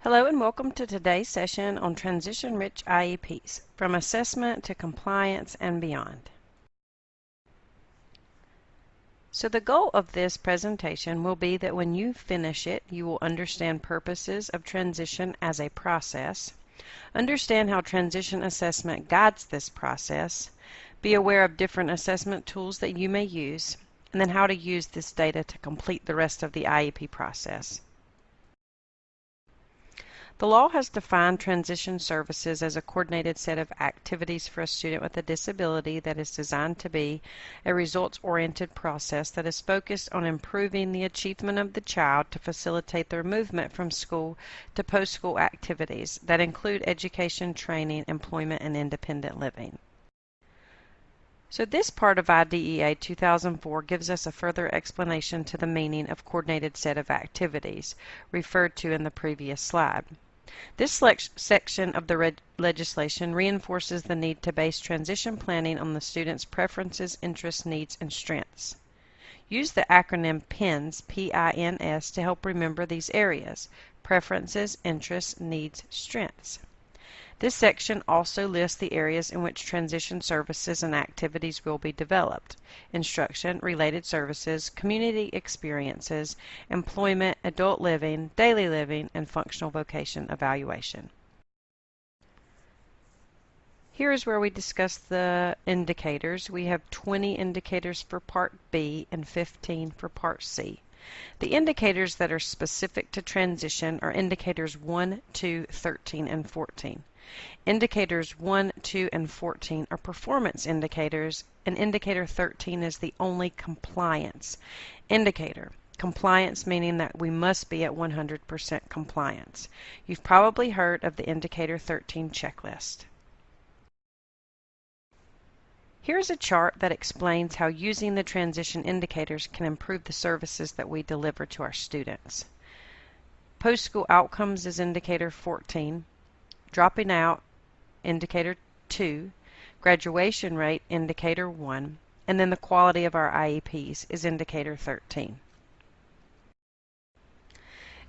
Hello and welcome to today's session on transition-rich IEPs, from assessment to compliance and beyond. So the goal of this presentation will be that when you finish it, you will understand purposes of transition as a process, understand how transition assessment guides this process, be aware of different assessment tools that you may use, and then how to use this data to complete the rest of the IEP process. The law has defined transition services as a coordinated set of activities for a student with a disability that is designed to be a results-oriented process that is focused on improving the achievement of the child to facilitate their movement from school to post-school activities that include education, training, employment, and independent living. So this part of IDEA 2004 gives us a further explanation to the meaning of coordinated set of activities referred to in the previous slide. This section of the legislation reinforces the need to base transition planning on the student's preferences, interests, needs, and strengths. Use the acronym PINS, P-I-N-S, to help remember these areas: preferences, interests, needs, strengths. This section also lists the areas in which transition services and activities will be developed: instruction, related services, community experiences, employment, adult living, daily living, and functional vocation evaluation. Here is where we discuss the indicators. We have 20 indicators for Part B and 15 for Part C. The indicators that are specific to transition are indicators 1, 2, 13, and 14. Indicators 1, 2, and 14 are performance indicators, and indicator 13 is the only compliance indicator. Compliance meaning that we must be at 100% compliance. You've probably heard of the indicator 13 checklist. Here's a chart that explains how using the transition indicators can improve the services that we deliver to our students. Post-school outcomes is indicator 14. Dropping out, indicator 2, graduation rate, indicator 1, and then the quality of our IEPs is indicator 13.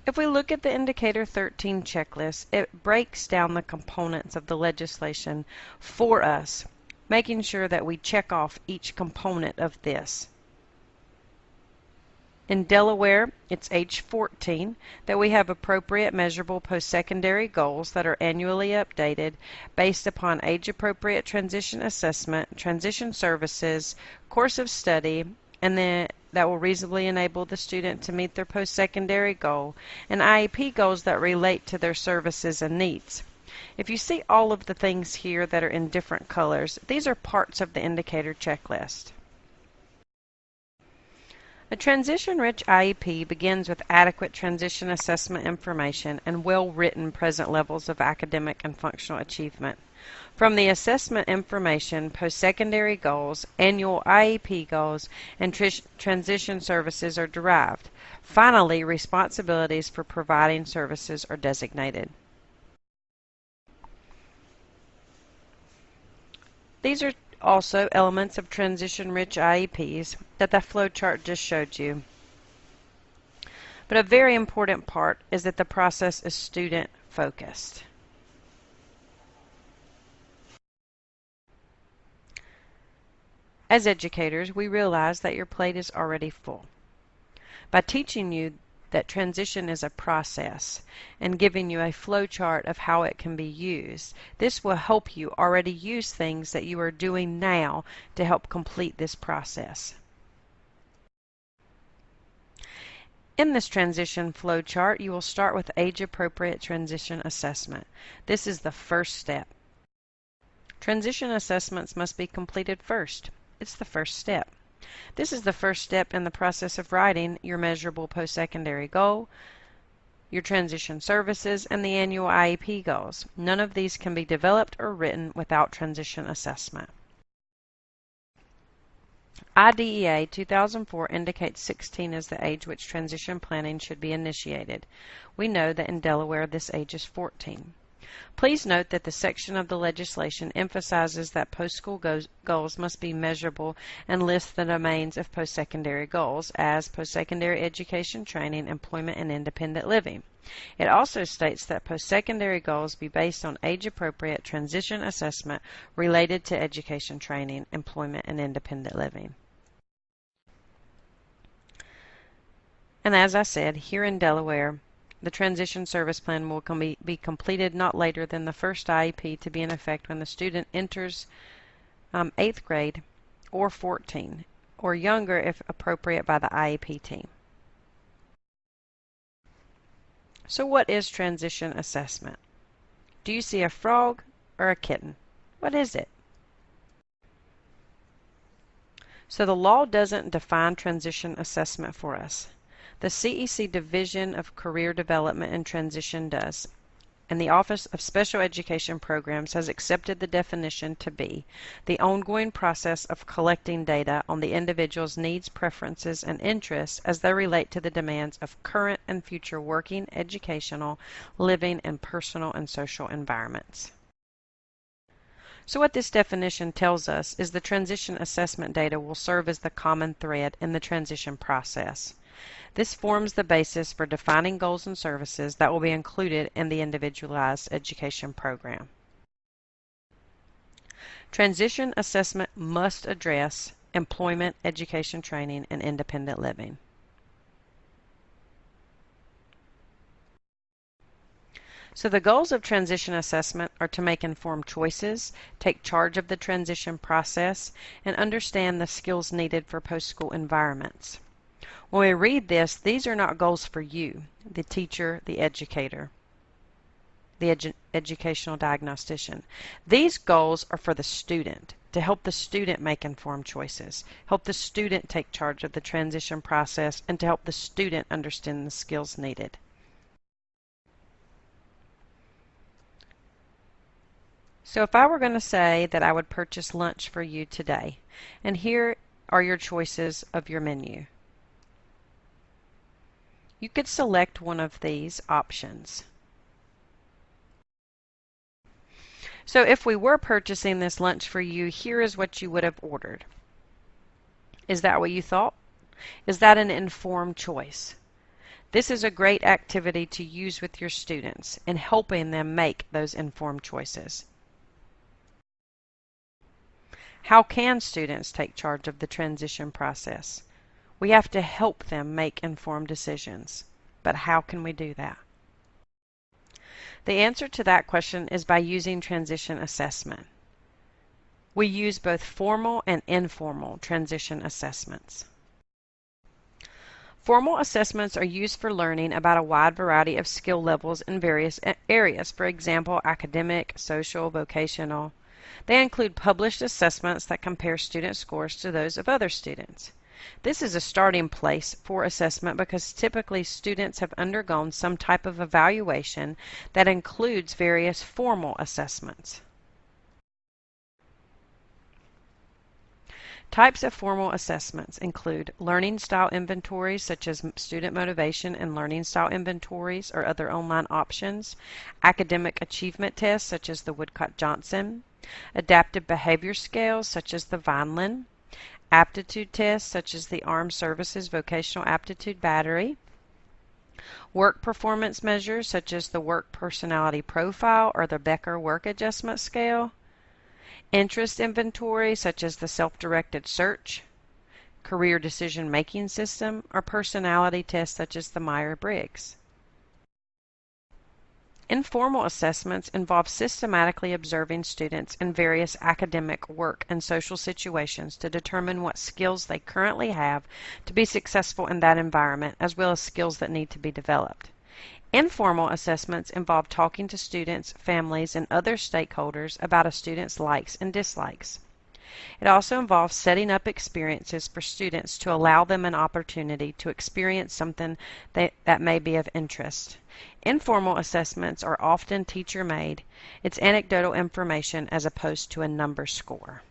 If we look at the indicator 13 checklist, it breaks down the components of the legislation for us, making sure that we check off each component of this. In Delaware, it's age 14 that we have appropriate measurable post-secondary goals that are annually updated based upon age-appropriate transition assessment, transition services, course of study, and then that will reasonably enable the student to meet their post-secondary goal, and IEP goals that relate to their services and needs. If you see all of the things here that are in different colors, these are parts of the indicator checklist. A transition-rich IEP begins with adequate transition assessment information and well-written present levels of academic and functional achievement. From the assessment information, post-secondary goals, annual IEP goals, and transition services are derived. Finally, responsibilities for providing services are designated. These are also elements of transition-rich IEPs that the flowchart just showed you. But a very important part is that the process is student-focused. As educators, we realize that your plate is already full. By teaching you that transition is a process and giving you a flowchart of how it can be used, this will help you already use things that you are doing now to help complete this process. In this transition flowchart, you will start with age-appropriate transition assessment. This is the first step. Transition assessments must be completed first. It's the first step. This is the first step in the process of writing your measurable post-secondary goal, your transition services, and the annual IEP goals. None of these can be developed or written without transition assessment. IDEA 2004 indicates 16 as the age which transition planning should be initiated. We know that in Delaware this age is 14. Please note that the section of the legislation emphasizes that post-school goals must be measurable and lists the domains of post-secondary goals as post-secondary education, training, employment, and independent living. It also states that post-secondary goals be based on age-appropriate transition assessment related to education, training, employment, and independent living. And as I said, here in Delaware, the transition service plan will be completed not later than the first IEP to be in effect when the student enters 8th grade or 14, or younger if appropriate by the IEP team. So what is transition assessment? Do you see a frog or a kitten? What is it? So the law doesn't define transition assessment for us. The CEC Division of Career Development and Transition does, and the Office of Special Education Programs has accepted the definition to be the ongoing process of collecting data on the individual's needs, preferences, and interests as they relate to the demands of current and future working, educational, living, and personal and social environments. So what this definition tells us is the transition assessment data will serve as the common thread in the transition process. This forms the basis for defining goals and services that will be included in the individualized education program. Transition assessment must address employment, education, training, and independent living. So the goals of transition assessment are to make informed choices, take charge of the transition process, and understand the skills needed for post-school environments. When we read this, these are not goals for you, the teacher, the educator, the educational diagnostician. These goals are for the student, to help the student make informed choices, help the student take charge of the transition process, and to help the student understand the skills needed. So if I were going to say that I would purchase lunch for you today, and here are your choices of your menu. You could select one of these options. So if we were purchasing this lunch for you, here is what you would have ordered. Is that what you thought? Is that an informed choice? This is a great activity to use with your students in helping them make those informed choices. How can students take charge of the transition process? We have to help them make informed decisions. But how can we do that? The answer to that question is by using transition assessment. We use both formal and informal transition assessments. Formal assessments are used for learning about a wide variety of skill levels in various areas, for example, academic, social, vocational. They include published assessments that compare student scores to those of other students. This is a starting place for assessment because typically students have undergone some type of evaluation that includes various formal assessments. Types of formal assessments include learning style inventories such as student motivation and learning style inventories or other online options, academic achievement tests such as the Woodcock-Johnson, adaptive behavior scales such as the Vineland, aptitude tests such as the Armed Services Vocational Aptitude Battery, work performance measures such as the Work Personality Profile or the Becker Work Adjustment Scale, interest inventory such as the Self-Directed Search, career decision-making system, or personality tests such as the Myers-Briggs. Informal assessments involve systematically observing students in various academic, work, and social situations to determine what skills they currently have to be successful in that environment, as well as skills that need to be developed. Informal assessments involve talking to students, families, and other stakeholders about a student's likes and dislikes. It also involves setting up experiences for students to allow them an opportunity to experience something that may be of interest. Informal assessments are often teacher-made. It's anecdotal information as opposed to a number score.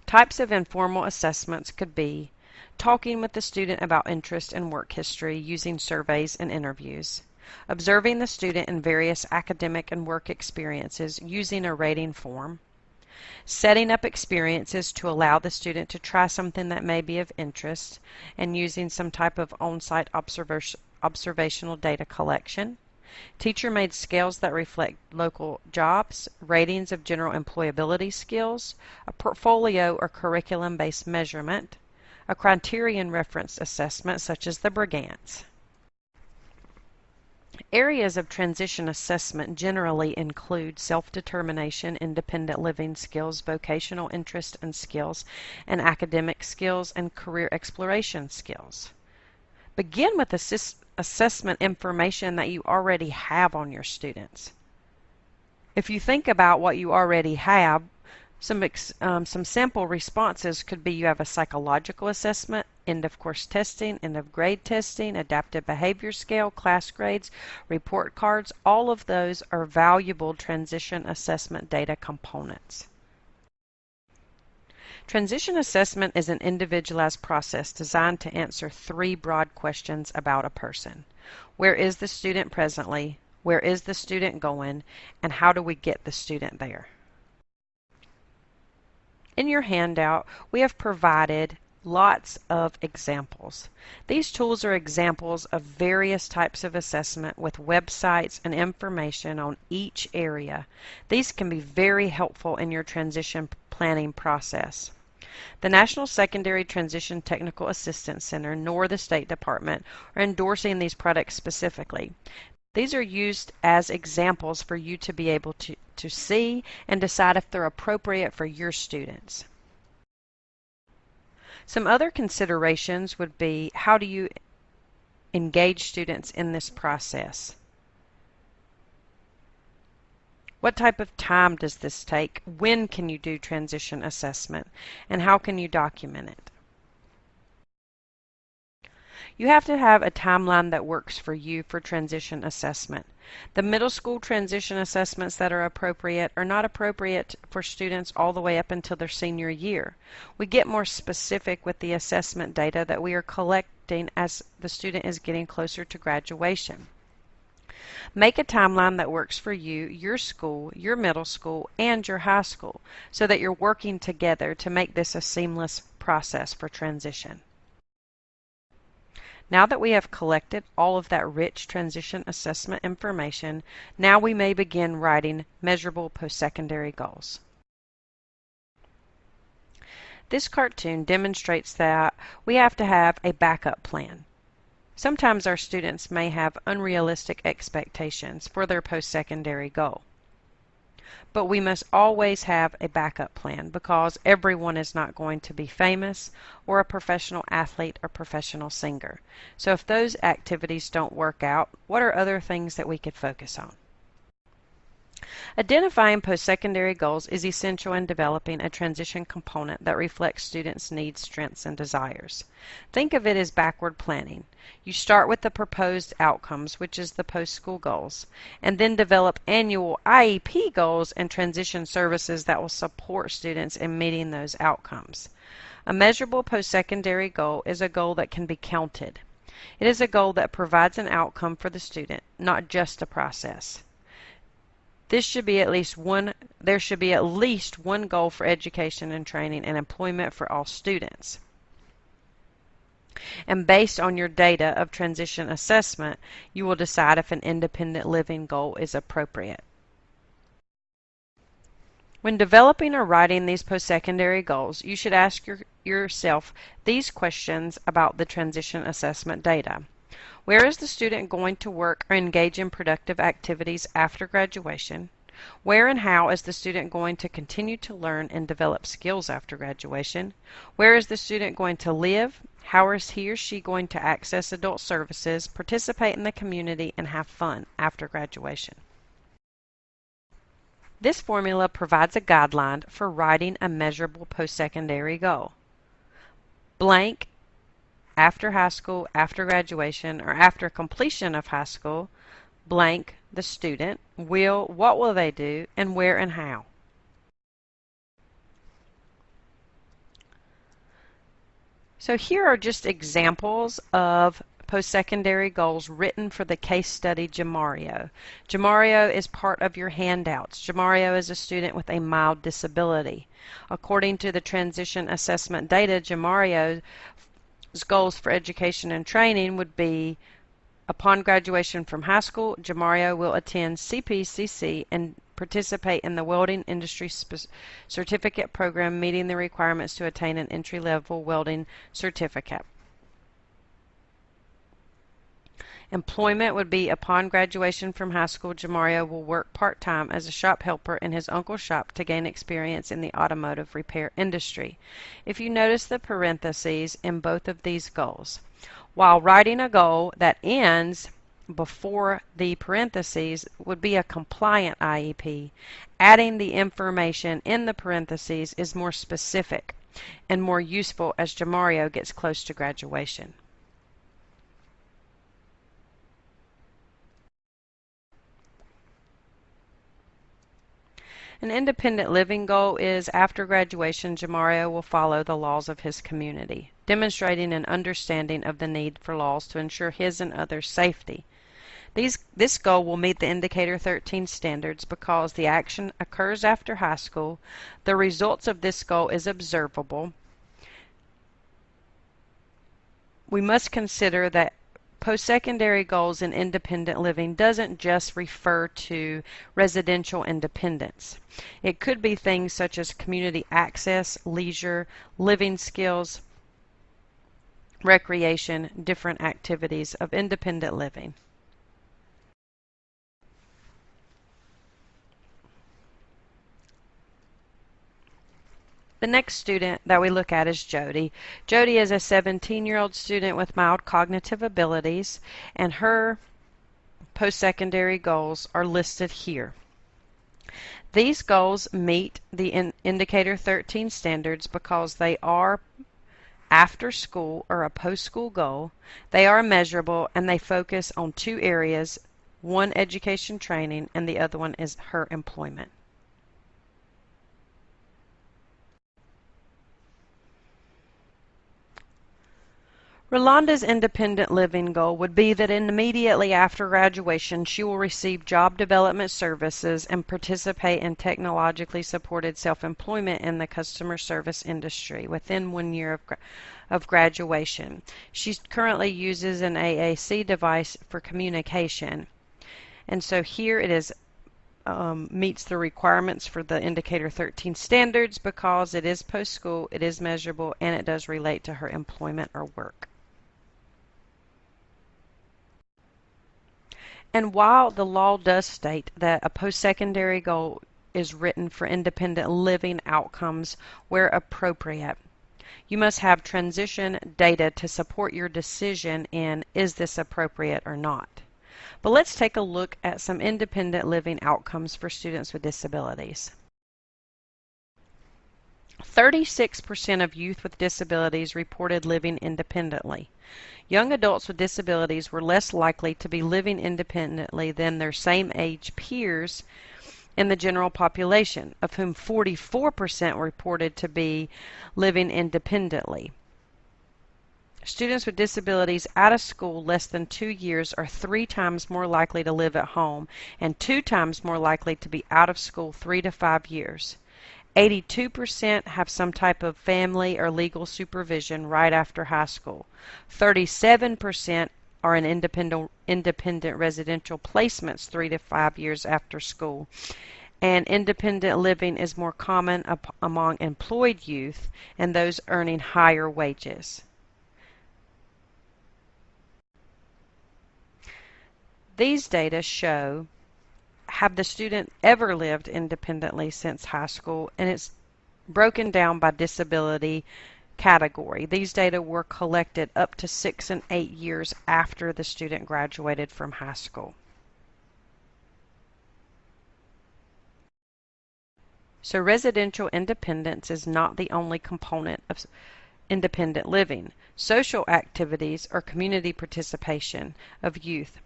Types of informal assessments could be talking with the student about interest and work history using surveys and interviews, observing the student in various academic and work experiences using a rating form, setting up experiences to allow the student to try something that may be of interest, and using some type of on-site observational data collection, teacher-made scales that reflect local jobs, ratings of general employability skills, a portfolio or curriculum-based measurement, a criterion reference assessment such as the Brigance. Areas of transition assessment generally include self-determination, independent living skills, vocational interest and skills, and academic skills and career exploration skills. Begin with assessment information that you already have on your students. If you think about what you already have, some sample responses could be you have a psychological assessment, end of course testing, end of grade testing, adaptive behavior scale, class grades, report cards. All of those are valuable transition assessment data components. Transition assessment is an individualized process designed to answer three broad questions about a person. Where is the student presently? Where is the student going? And how do we get the student there? In your handout, we have provided lots of examples. These tools are examples of various types of assessment with websites and information on each area. These can be very helpful in your transition planning process. The National Secondary Transition Technical Assistance Center nor the State Department are endorsing these products specifically. These are used as examples for you to be able to see and decide if they're appropriate for your students. Some other considerations would be, how do you engage students in this process? What type of time does this take? When can you do transition assessment? And how can you document it? You have to have a timeline that works for you for transition assessment. The middle school transition assessments that are appropriate are not appropriate for students all the way up until their senior year. We get more specific with the assessment data that we are collecting as the student is getting closer to graduation. Make a timeline that works for you, your school, your middle school, and your high school so that you're working together to make this a seamless process for transition. Now that we have collected all of that rich transition assessment information, now we may begin writing measurable post-secondary goals. This cartoon demonstrates that we have to have a backup plan. Sometimes our students may have unrealistic expectations for their post-secondary goal. But we must always have a backup plan because everyone is not going to be famous or a professional athlete or professional singer. So if those activities don't work out, what are other things that we could focus on? Identifying post-secondary goals is essential in developing a transition component that reflects students' needs, strengths, and desires. Think of it as backward planning. You start with the proposed outcomes, which is the post-school goals, and then develop annual IEP goals and transition services that will support students in meeting those outcomes. A measurable post-secondary goal is a goal that can be counted. It is a goal that provides an outcome for the student, not just a process. There should be at least one goal for education and training and employment for all students. And based on your data of transition assessment, you will decide if an independent living goal is appropriate. When developing or writing these post-secondary goals, you should ask yourself these questions about the transition assessment data. Where is the student going to work or engage in productive activities after graduation? Where and how is the student going to continue to learn and develop skills after graduation? Where is the student going to live? How is he or she going to access adult services, participate in the community, and have fun after graduation? This formula provides a guideline for writing a measurable post-secondary goal. Blank after high school, after graduation, or after completion of high school, blank the student, what will they do, and where and how. So here are just examples of post-secondary goals written for the case study Jamario. Jamario is part of your handouts. Jamario is a student with a mild disability. According to the transition assessment data, Jamario's goals for education and training would be: upon graduation from high school, Jamario will attend CPCC and participate in the welding industry certificate program, meeting the requirements to attain an entry-level welding certificate. Employment would be: upon graduation from high school, Jamario will work part-time as a shop helper in his uncle's shop to gain experience in the automotive repair industry. If you notice the parentheses in both of these goals, while writing a goal that ends before the parentheses would be a compliant IEP, adding the information in the parentheses is more specific and more useful as Jamario gets close to graduation. An independent living goal is: after graduation, Jamario will follow the laws of his community, demonstrating an understanding of the need for laws to ensure his and others' safety. This goal will meet the Indicator 13 standards because the action occurs after high school. The results of this goal is observable. We must consider that post-secondary goals in independent living doesn't just refer to residential independence. It could be things such as community access, leisure, living skills, recreation, different activities of independent living. The next student that we look at is Jody. Jody is a 17-year-old student with mild cognitive abilities, and her post-secondary goals are listed here. These goals meet the Indicator 13 standards because they are after school or a post-school goal. They are measurable and they focus on two areas: one, education training, and the other one is her employment. Rolanda's independent living goal would be that immediately after graduation she will receive job development services and participate in technologically supported self-employment in the customer service industry within 1 year of graduation. She currently uses an AAC device for communication, and so here it is meets the requirements for the Indicator 13 standards because it is post-school, it is measurable, and it does relate to her employment or work. And while the law does state that a post-secondary goal is written for independent living outcomes where appropriate, you must have transition data to support your decision in is this appropriate or not. But let's take a look at some independent living outcomes for students with disabilities. 36% of youth with disabilities reported living independently. Young adults with disabilities were less likely to be living independently than their same age peers in the general population, of whom 44% reported to be living independently. Students with disabilities out of school less than 2 years are 3 times more likely to live at home and 2 times more likely to be out of school 3 to 5 years. 82% have some type of family or legal supervision right after high school. 37% are in independent residential placements 3 to 5 years after school. And independent living is more common among employed youth and those earning higher wages. These data show, have the student ever lived independently since high school, and it's broken down by disability category. These data were collected up to 6 and 8 years after the student graduated from high school. So residential independence is not the only component of independent living. Social activities or community participation of youth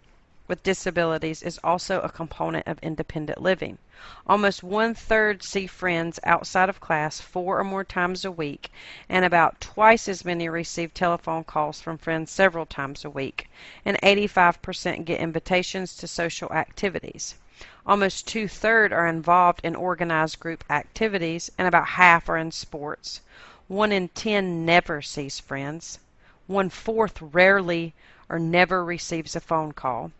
with disabilities is also a component of independent living. Almost 1/3 see friends outside of class 4 or more times a week, and about twice as many receive telephone calls from friends several times a week, and 85% get invitations to social activities. Almost 2/3 are involved in organized group activities, and about half are in sports. 1 in 10 never sees friends. 1/4 rarely or never receives a phone call.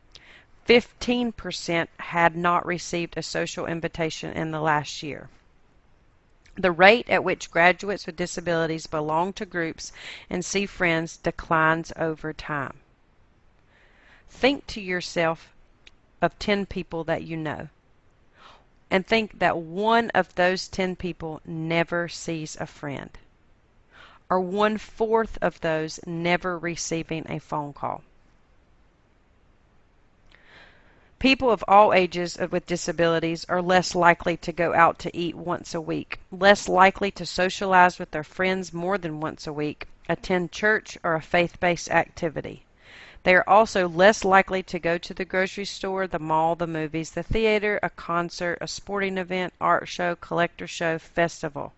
15% had not received a social invitation in the last year. The rate at which graduates with disabilities belong to groups and see friends declines over time. Think to yourself of 10 people that you know, and think that one of those 10 people never sees a friend, or 1/4 of those never receiving a phone call. People of all ages with disabilities are less likely to go out to eat once a week, less likely to socialize with their friends more than once a week, attend church or a faith-based activity. They are also less likely to go to the grocery store, the mall, the movies, the theater, a concert, a sporting event, art show, collector show, festival.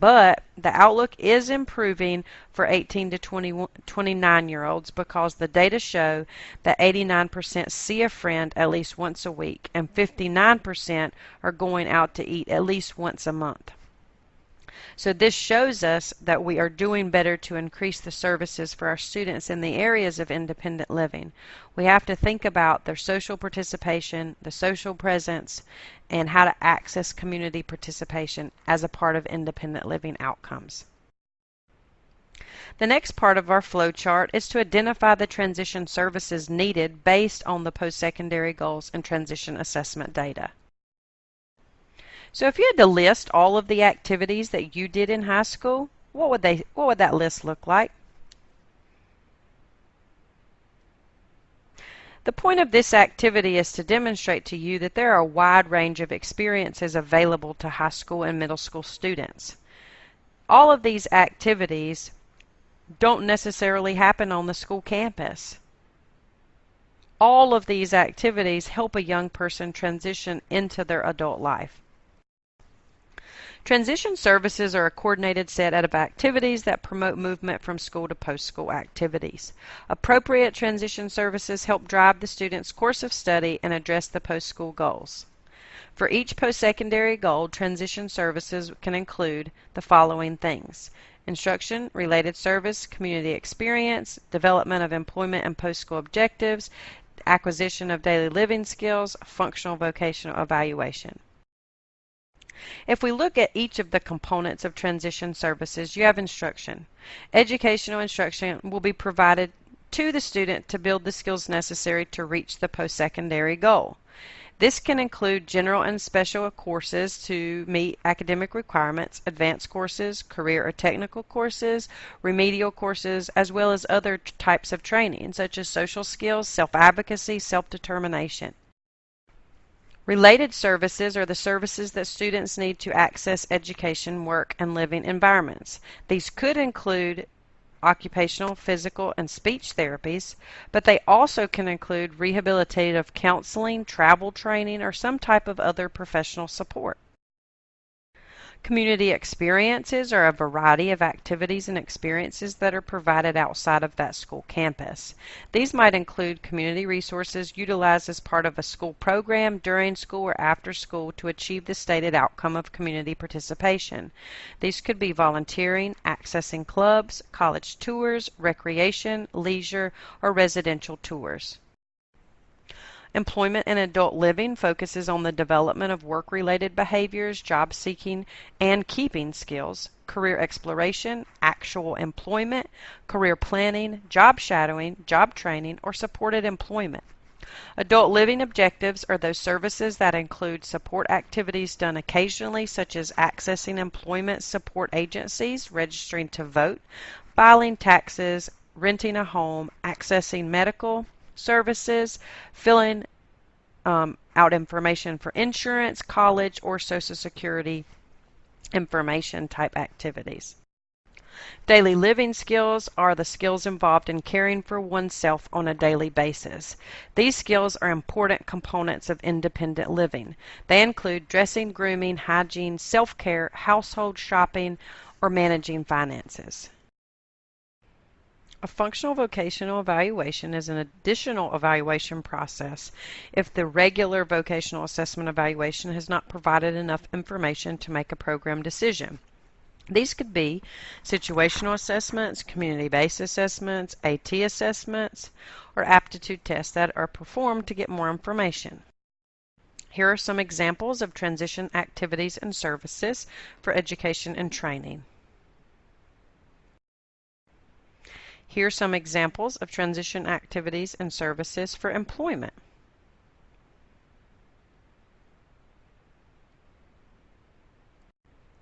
But the outlook is improving for 18 to 29-year-olds because the data show that 89% see a friend at least once a week and 59% are going out to eat at least once a month. So this shows us that we are doing better to increase the services for our students in the areas of independent living. We have to think about their social participation, the social presence, and how to access community participation as a part of independent living outcomes. The next part of our flow chart is to identify the transition services needed based on the post-secondary goals and transition assessment data. So if you had to list all of the activities that you did in high school, what would that list look like? The point of this activity is to demonstrate to you that there are a wide range of experiences available to high school and middle school students. All of these activities don't necessarily happen on the school campus. All of these activities help a young person transition into their adult life. Transition services are a coordinated set of activities that promote movement from school to post-school activities. Appropriate transition services help drive the student's course of study and address the post-school goals. For each post-secondary goal, transition services can include the following things: instruction, related service, community experience, development of employment and post-school objectives, acquisition of daily living skills, functional vocational evaluation. If we look at each of the components of transition services, you have instruction. Educational instruction will be provided to the student to build the skills necessary to reach the post-secondary goal. This can include general and special courses to meet academic requirements, advanced courses, career or technical courses, remedial courses, as well as other types of training, such as social skills, self-advocacy, self-determination. Related services are the services that students need to access education, work, and living environments. These could include occupational, physical, and speech therapies, but they also can include rehabilitative counseling, travel training, or some type of other professional support. Community experiences are a variety of activities and experiences that are provided outside of that school campus. These might include community resources utilized as part of a school program, during school, or after school to achieve the stated outcome of community participation. These could be volunteering, accessing clubs, college tours, recreation, leisure, or residential tours. Employment and adult living focuses on the development of work-related behaviors, job seeking and keeping skills, career exploration, actual employment, career planning, job shadowing, job training, or supported employment. Adult living objectives are those services that include support activities done occasionally, such as accessing employment support agencies, registering to vote, filing taxes, renting a home, accessing medical services, filling out information for insurance, college, or Social Security information type activities. Daily living skills are the skills involved in caring for oneself on a daily basis. These skills are important components of independent living. They include dressing, grooming, hygiene, self-care, household shopping, or managing finances. A functional vocational evaluation is an additional evaluation process if the regular vocational assessment evaluation has not provided enough information to make a program decision. These could be situational assessments, community-based assessments, AT assessments, or aptitude tests that are performed to get more information. Here are some examples of transition activities and services for education and training. Here are some examples of transition activities and services for employment.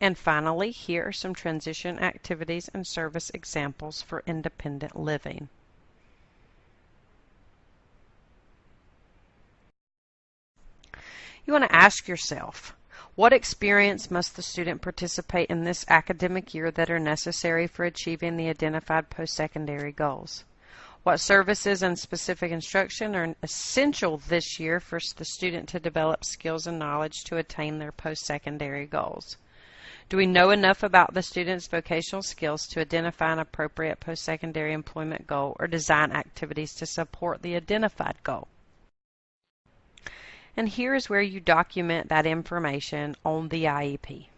And finally, here are some transition activities and service examples for independent living. You want to ask yourself, what experience must the student participate in this academic year that are necessary for achieving the identified post-secondary goals? What services and specific instruction are essential this year for the student to develop skills and knowledge to attain their post-secondary goals? Do we know enough about the student's vocational skills to identify an appropriate post-secondary employment goal or design activities to support the identified goal? And here is where you document that information on the IEP.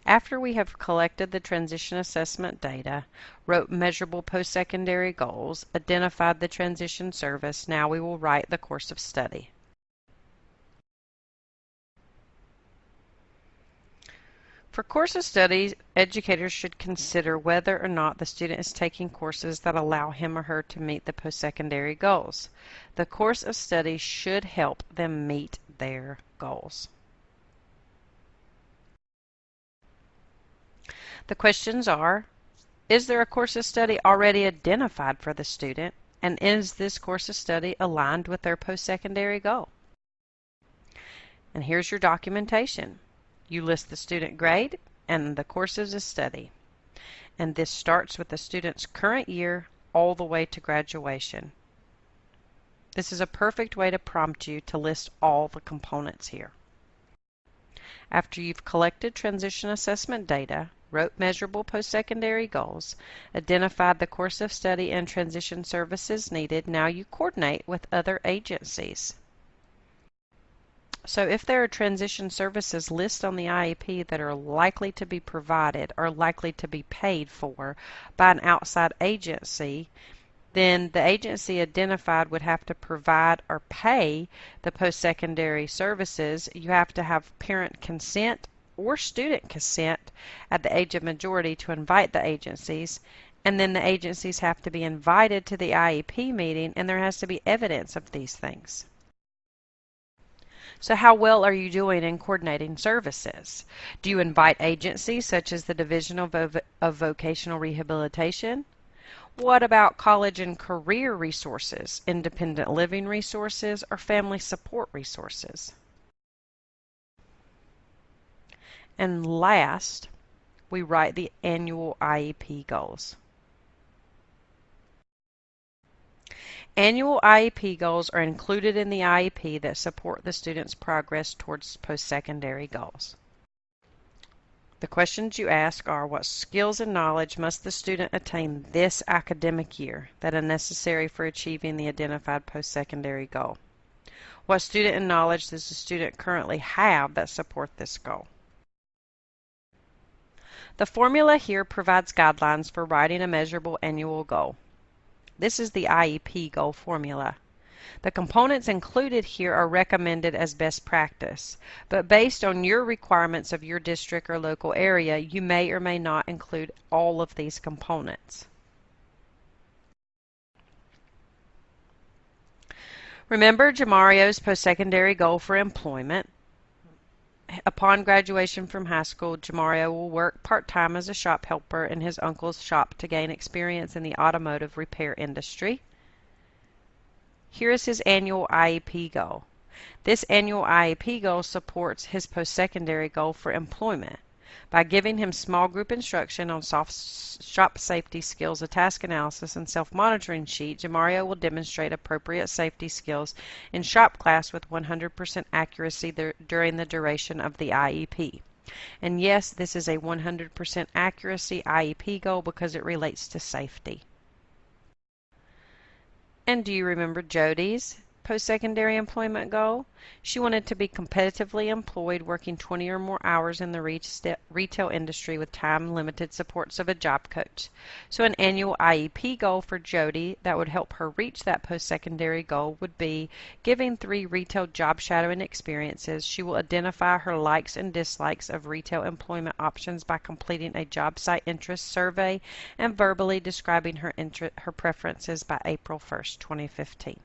After we have collected the transition assessment data, wrote measurable post-secondary goals, identified the transition service, now we will write the course of study. For course of study, educators should consider whether or not the student is taking courses that allow him or her to meet the post-secondary goals. The course of study should help them meet their goals. The questions are, is there a course of study already identified for the student, and is this course of study aligned with their post-secondary goal? And here's your documentation. You list the student grade and the courses of study. And this starts with the student's current year all the way to graduation. This is a perfect way to prompt you to list all the components here. After you've collected transition assessment data, wrote measurable post-secondary goals, identified the course of study and transition services needed, now you coordinate with other agencies. So if there are transition services listed on the IEP that are likely to be provided or likely to be paid for by an outside agency, then the agency identified would have to provide or pay the post-secondary services. You have to have parent consent or student consent at the age of majority to invite the agencies, and then the agencies have to be invited to the IEP meeting, and there has to be evidence of these things. So how well are you doing in coordinating services? Do you invite agencies such as the Division of Vocational Rehabilitation? What about college and career resources, independent living resources, or family support resources? And last, we write the annual IEP goals. Annual IEP goals are included in the IEP that support the student's progress towards post-secondary goals. The questions you ask are, what skills and knowledge must the student attain this academic year that are necessary for achieving the identified post-secondary goal? What student and knowledge does the student currently have that support this goal? The formula here provides guidelines for writing a measurable annual goal. This is the IEP goal formula. The components included here are recommended as best practice, but based on your requirements of your district or local area, you may or may not include all of these components. Remember Jamario's post-secondary goal for employment. Upon graduation from high school, Jamario will work part-time as a shop helper in his uncle's shop to gain experience in the automotive repair industry. Here is his annual IEP goal. This annual IEP goal supports his post-secondary goal for employment. By giving him small group instruction on shop safety skills, a task analysis, and self-monitoring sheet, Jamario will demonstrate appropriate safety skills in shop class with 100% accuracy during the duration of the IEP. And yes, this is a 100% accuracy IEP goal because it relates to safety. And do you remember Jody's post-secondary employment goal? She wanted to be competitively employed, working 20 or more hours in the retail industry with time-limited supports of a job coach. So an annual IEP goal for Jody that would help her reach that post-secondary goal would be giving 3 retail job shadowing experiences. She will identify her likes and dislikes of retail employment options by completing a job site interest survey and verbally describing her preferences by April 1st, 2015.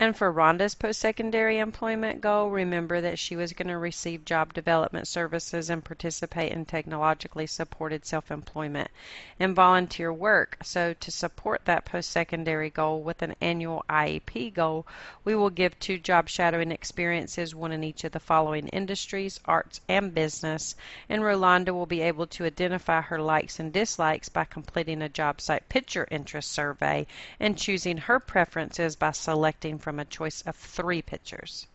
And for Rhonda's post-secondary employment goal, remember that she was going to receive job development services and participate in technologically supported self-employment and volunteer work. So to support that post-secondary goal with an annual IEP goal, we will give 2 job shadowing experiences, 1 in each of the following industries, arts and business. And Rolanda will be able to identify her likes and dislikes by completing a job site picture interest survey and choosing her preferences by selecting from a choice of 3 pictures.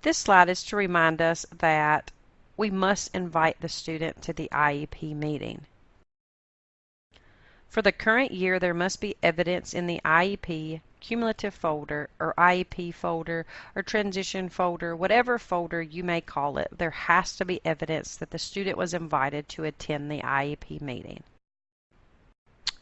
This slide is to remind us that we must invite the student to the IEP meeting. For the current year, there must be evidence in the IEP cumulative folder or IEP folder or transition folder, whatever folder you may call it. There has to be evidence that the student was invited to attend the IEP meeting.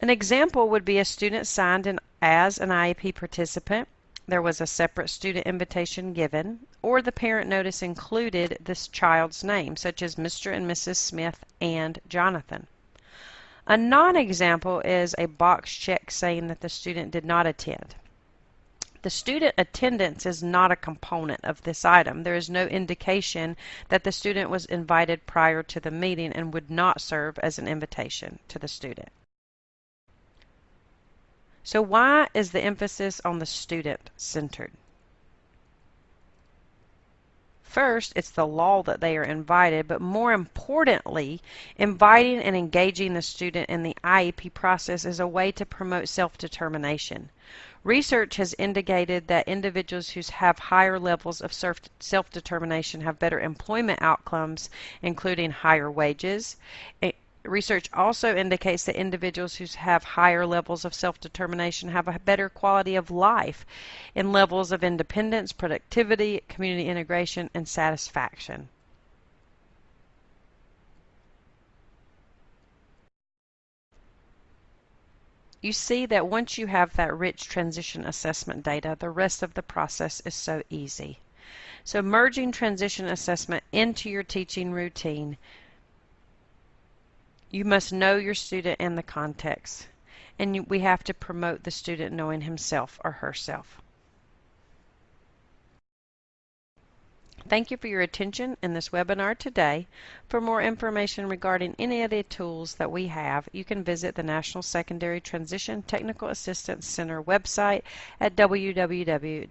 An example would be a student signed in as an IEP participant. There was a separate student invitation given, or the parent notice included this child's name, such as Mr. and Mrs. Smith and Jonathan. A non-example is a box check saying that the student did not attend. The student attendance is not a component of this item. There is no indication that the student was invited prior to the meeting and would not serve as an invitation to the student. So why is the emphasis on the student centered? First, it's the law that they are invited, but more importantly, inviting and engaging the student in the IEP process is a way to promote self-determination. Research has indicated that individuals who have higher levels of self-determination have better employment outcomes, including higher wages. Research also indicates that individuals who have higher levels of self-determination have a better quality of life in levels of independence, productivity, community integration, and satisfaction. You see that once you have that rich transition assessment data, the rest of the process is so easy. So merging transition assessment into your teaching routine, you must know your student and the context, and we have to promote the student knowing himself or herself. Thank you for your attention in this webinar today. For more information regarding any of the tools that we have, you can visit the National Secondary Transition Technical Assistance Center website at www.nstac.org.